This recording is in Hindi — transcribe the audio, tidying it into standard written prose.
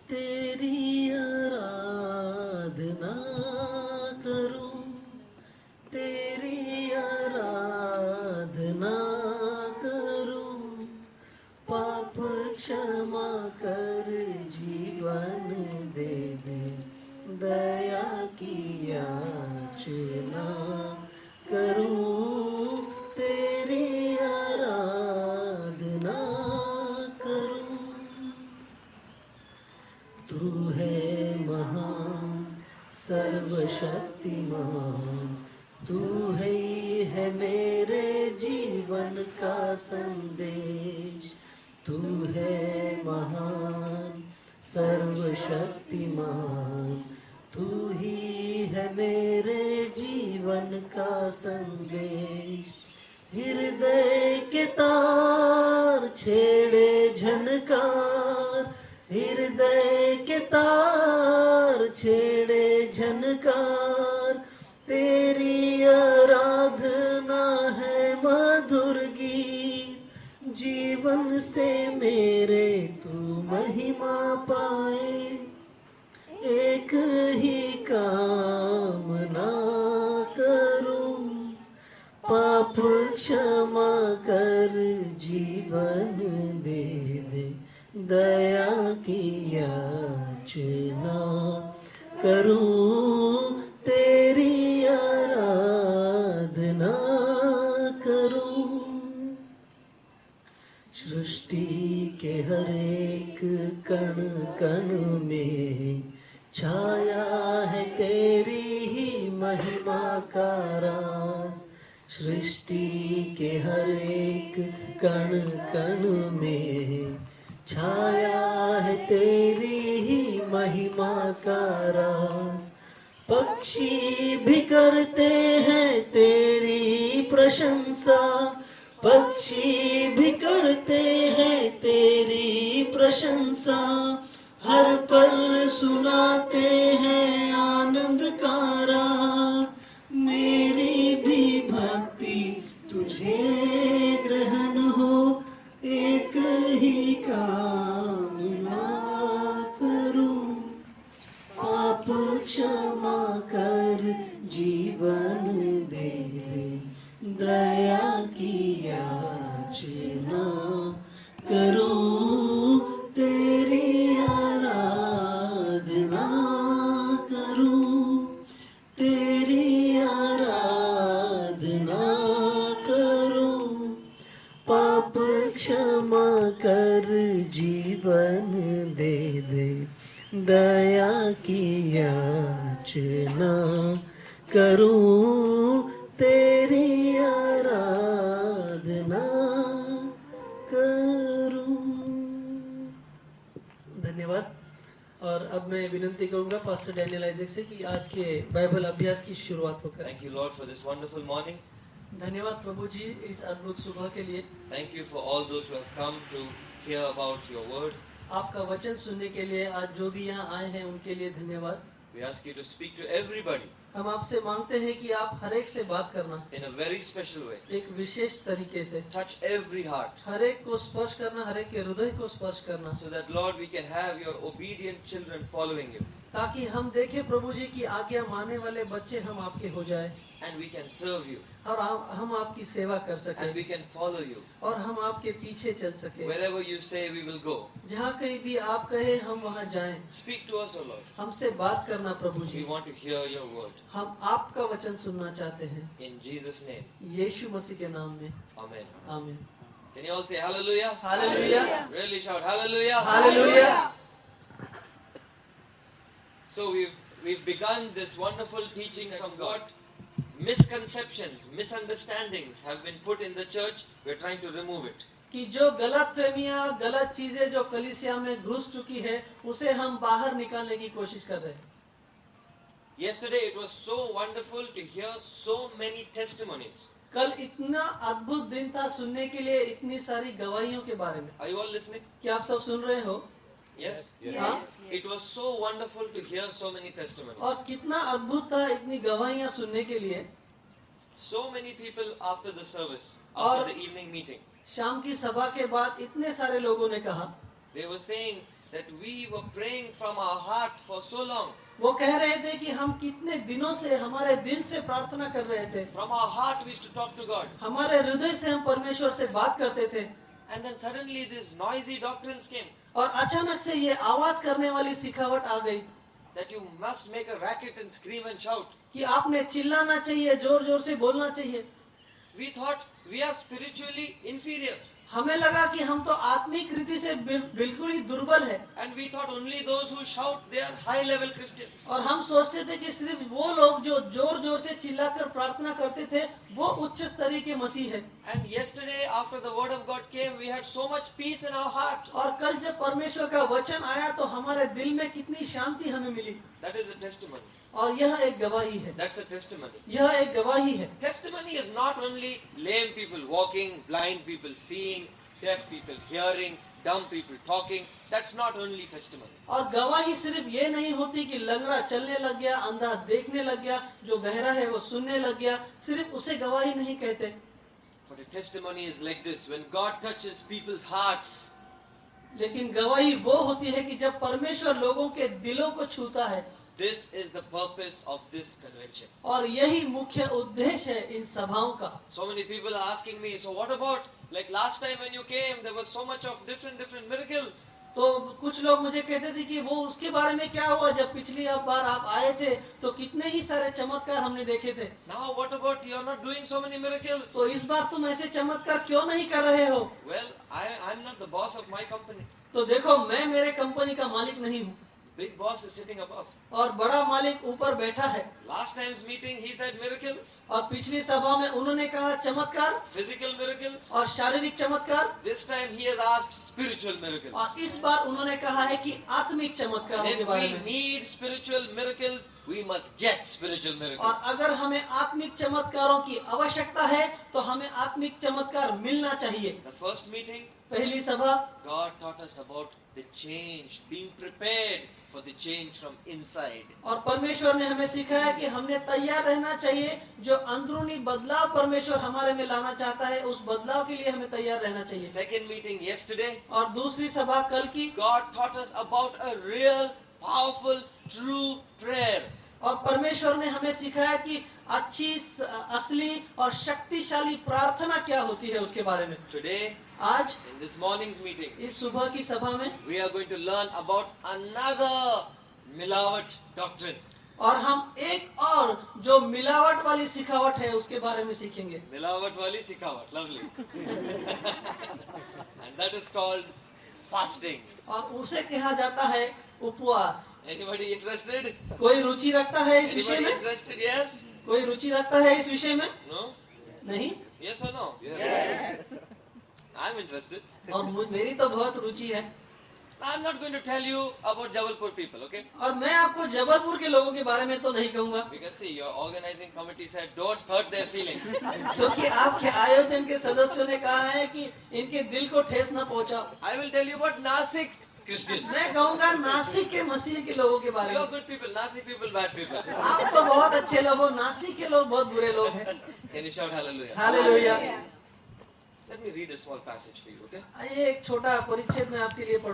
तेरी आराधना करूं, तेरी आराधना करूं, पाप क्षमा कर जीवन दे दे, दया की याचना करूं, तेरी आराधना करूं। तू है महान सर्वशक्तिमान, तू है मेरे जीवन का संदेश। तू है महान सर्वशक्तिमान, तू ही है मेरे जीवन का संदेश। हृदय के तार छेड़े झनकार, हृदय के तार छेड़े झनकार, तेरी आराधना है मधुर गीत, जीवन से मेरे तू महिमा पाए। एक ही कामना करूं, पाप क्षमा कर जीवन दे दे, दया की याचना करूं, तेरी आराधना करूं। सृष्टि के हर एक कण कण में छाया है तेरी ही महिमा का राज। सृष्टि के हर एक कण कण में छाया है तेरी ही महिमा का राज। पक्षी भी करते हैं तेरी प्रशंसा, पक्षी भी करते हैं तेरी प्रशंसा, हर पल सुनाते हैं आनंद का राग। मेरी भी भक्ति तुझे ग्रहण हो, एक ही कामना करूं, पाप क्षमा कर जीवन दे दे, दया की याचना करूं, तेरी आराधना करूं, तेरी आराधना करूं, पाप क्षमा कर जीवन दे दे, दया की याचना करूं, तेरी आराधना करूं। धन्यवाद। और अब मैं विनंती करूंगा पास्टर डैनियल आइजैक से कि आज के बाइबल अभ्यास की शुरुआत हो करें। Thank you, Lord, for this wonderful morning. धन्यवाद प्रभु जी इस अद्भुत सुबह के लिए। Thank you for all those who have come to hear about your word. आपका वचन सुनने के लिए आज जो भी यहाँ आए हैं उनके लिए धन्यवाद। We ask you to speak to everybody हम आपसे मांगते हैं कि आप हर एक से बात करना in a very special way. एक विशेष तरीके से, Touch every heart हर एक को स्पर्श करना, हर एक के हृदय को स्पर्श करना, so that, Lord, we can have your obedient children following you ताकि हम देखें प्रभु जी की आज्ञा मानने वाले बच्चे हम आपके हो जाए and we can serve you और हम आपकी सेवा कर and सकें we can follow you. और हम आपके पीछे चल सकें। Wherever you say, we will go. जहाँ कहीं भी आप कहे हम वहाँ जाएं। Speak to us, O Lord. हमसे बात करना प्रभु जी। We want to hear your word. हम आपका वचन सुनना चाहते हैं In Jesus' name. यीशु मसीह के नाम में, Amen. आमीन। Can you all say hallelujah? Hallelujah, Really shout hallelujah. Hallelujah. So we've begun this wonderful teaching from God. Misconceptions, misunderstandings have been put in the church. We're trying to remove it. कि जो गलत फहमियाँ, गलत चीजें जो कलीसिया में घुस चुकी है उसे हम बाहर निकालने की कोशिश कर रहे हैं। Yesterday it was so wonderful to hear so many testimonies. कल इतना अद्भुत दिन था सुनने के लिए इतनी सारी गवाहियों के बारे में। Are you all listening? क्या आप सब सुन रहे हो? Yes? हाँ? It was so wonderful to hear so many testimonies. और कितना अद्भुत था इतनी गवाहियाँ सुनने के लिए। So many people after the service, और after the evening meeting, शाम की सभा के बाद इतने सारे लोगों ने कहा, they were saying that we were praying from our heart for so long. वो कह रहे थे कि हम कितने दिनों से हमारे दिल से प्रार्थना कर रहे थे, From our heart we used to talk to God. हमारे हृदय से हम परमेश्वर से बात करते थे, And then suddenly these noisy doctrines came और अचानक से ये आवाज करने वाली सिखावट आ गई that you must make a racket and scream and shout. कि आपने चिल्लाना चाहिए, जोर जोर से बोलना चाहिए। We thought we are spiritually inferior. हमें लगा कि हम तो आत्मिक रीति से बिल्कुल ही दुर्बल है, And we thought only those who shout, they are high level Christians. और हम सोचते थे कि सिर्फ वो लोग जो जोर जोर से चिल्लाकर प्रार्थना करते थे वो उच्च स्तरीय के मसीह है। And yesterday after the word of God came, we had so much peace in our heart. और कल जब परमेश्वर का वचन आया तो हमारे दिल में कितनी शांति हमें मिली, That is a testimony. और यह एक गवाही है, That's a testimony. यह एक गवाही है। Testimony is not only lame people walking, blind people seeing, deaf people hearing, dumb people talking. That's not only testimony. और गवाही सिर्फ ये नहीं होती कि लंगड़ा चलने लग गया, अंधा देखने लग गया, जो बहरा है वो सुनने लग गया, सिर्फ उसे गवाही नहीं कहते। But a testimony is like this: when God touches people's hearts, लेकिन गवाही वो होती है कि जब परमेश्वर लोगों के दिलों को छूता है, this is the purpose of this convention. और यही मुख्य उद्देश्य है इन सभाओं का। So many people are asking me, so what about like last time when you came, there was so much of different miracles. तो कुछ लोग मुझे कहते थे कि वो उसके बारे में क्या हुआ, जब पिछली बार आप आए थे तो कितने ही सारे चमत्कार हमने देखे थे, Now what about you are not doing so many miracles? तो इस बार तुम ऐसे चमत्कार क्यों नहीं कर रहे हो? Well, I'm not the boss of my company. तो देखो, मैं मेरे कंपनी का मालिक नहीं हूँ, Big boss is sitting above. और बड़ा मालिक ऊपर बैठा है। Last time's meeting, he said miracles, और पिछली सभा में उन्होंने कहा चमत्कार physical miracles. और शारीरिक चमत्कार, This time he has asked spiritual miracles. और इस बार उन्होंने कहा है कि आत्मिक And चमत्कारों के if बारे we में। need spiritual miracles, we must get spiritual और miracles. अगर हमें आत्मिक चमत्कारों की आवश्यकता है तो हमें आत्मिक चमत्कार मिलना चाहिए। The first meeting, पहली सभा God taught us about the change, being prepared for the change from inside. और परमेश्वर ने हमें सिखाया कि हमने तैयार रहना चाहिए, जो अंदरूनी बदलाव परमेश्वर हमारे में लाना चाहता है उस बदलाव के लिए हमें तैयार रहना चाहिए। Second meeting yesterday, और दूसरी सभा कल की, God taught us about a real, powerful, true prayer. और परमेश्वर ने हमें सिखाया कि अच्छी, असली और शक्तिशाली प्रार्थना क्या होती है उसके बारे में। Today, आज in this morning's meeting, इस सुबह की सभा में we are going to learn about another Milawat doctrine. और हम एक और जो मिलावट वाली सिखावट है उसके बारे में सीखेंगे। Milawat wali sikawat, lovely. And that is called fasting. और उसे कहा जाता है उपवास। Anybody interested? कोई रुचि रखता है इस विषय Anybody में? interested? Yes? कोई रुचि रखता है इस विषय में? No? नहीं? Yes or no? Yes. I'm interested. और मेरी तो बहुत रुचि है। I'm not going to tell you about Jabalpur people, okay? और मैं आपको जबलपुर के लोगों के बारे में तो नहीं कहूँगा, Because see, your organizing committee said don't hurt their feelings. क्योंकि आपके आयोजन के सदस्यों ने कहा है कि इनके दिल को ठेस न पहुंचाओ। I will tell you about Nasik Christians. मैं कहूँगा नासिक के मसीह के लोगों के बारे You are में। good people, Nasik people, bad people. आप तो बहुत अच्छे लोग हो, नासिक के लोग बहुत बुरे लोग हैं। Can you shout hallelujah? Hallelujah. Let me read a small passage for you, okay? आइए एक छोटा परिच्छेद में आपके लिए पढ़